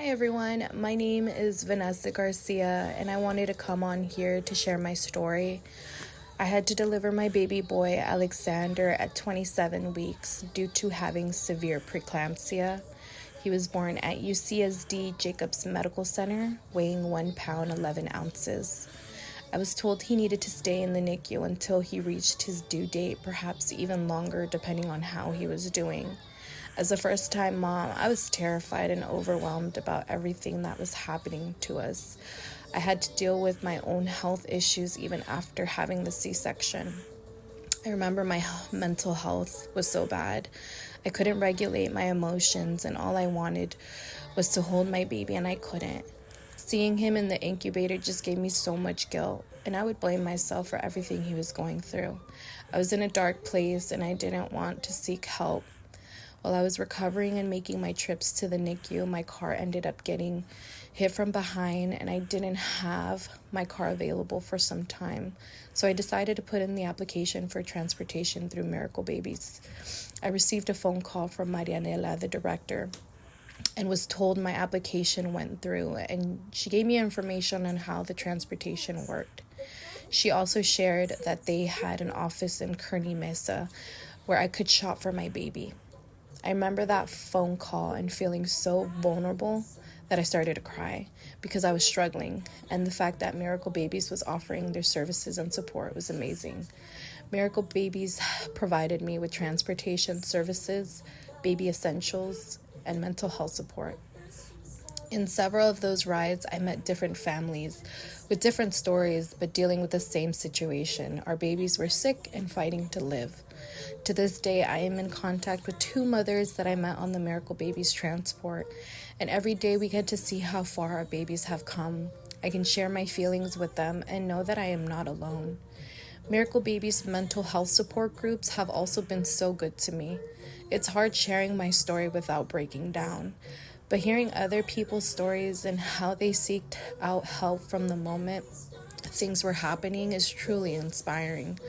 Hi everyone, my name is Vanessa Garcia and I wanted to come on here to share my story. I had to deliver my baby boy Aleksander at 27 weeks due to having severe preeclampsia. He was born at UCSD Jacobs Medical Center, weighing 1 pound 11 ounces. I was told he needed to stay in the NICU until he reached his due date, perhaps even longer depending on how he was doing. As a first-time mom, I was terrified and overwhelmed about everything that was happening to us. I had to deal with my own health issues even after having the C-section. I remember my mental health was so bad. I couldn't regulate my emotions, and all I wanted was to hold my baby, and I couldn't. Seeing him in the incubator just gave me so much guilt, and I would blame myself for everything he was going through. I was in a dark place, and I didn't want to seek help. While I was recovering and making my trips to the NICU, my car ended up getting hit from behind, and I didn't have my car available for some time. So I decided to put in the application for transportation through Miracle Babies. I received a phone call from Marianela, the director, and was told my application went through, and she gave me information on how the transportation worked. She also shared that they had an office in Kearney Mesa where I could shop for my baby. I remember that phone call and feeling so vulnerable that I started to cry because I was struggling, and the fact that Miracle Babies was offering their services and support was amazing. Miracle Babies provided me with transportation services, baby essentials, and mental health support. In several of those rides, I met different families with different stories, but dealing with the same situation. Our babies were sick and fighting to live. To this day, I am in contact with 2 mothers that I met on the Miracle Babies transport, and every day we get to see how far our babies have come. I can share my feelings with them and know that I am not alone. Miracle Babies mental health support groups have also been so good to me. It's hard sharing my story without breaking down, but hearing other people's stories and how they seeked out help from the moment things were happening is truly inspiring,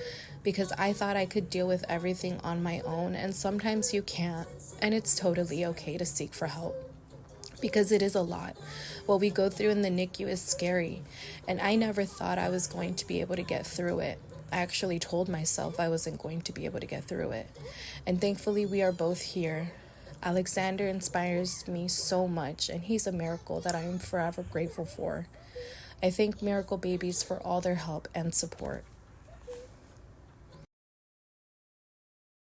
because I thought I could deal with everything on my own, and sometimes you can't, and it's totally okay to seek for help because it is a lot. What we go through in the NICU is scary, and I never thought I was going to be able to get through it. I actually told myself I wasn't going to be able to get through it, and thankfully we are both here. Aleksander inspires me so much, and he's a miracle that I am forever grateful for. I thank Miracle Babies for all their help and support.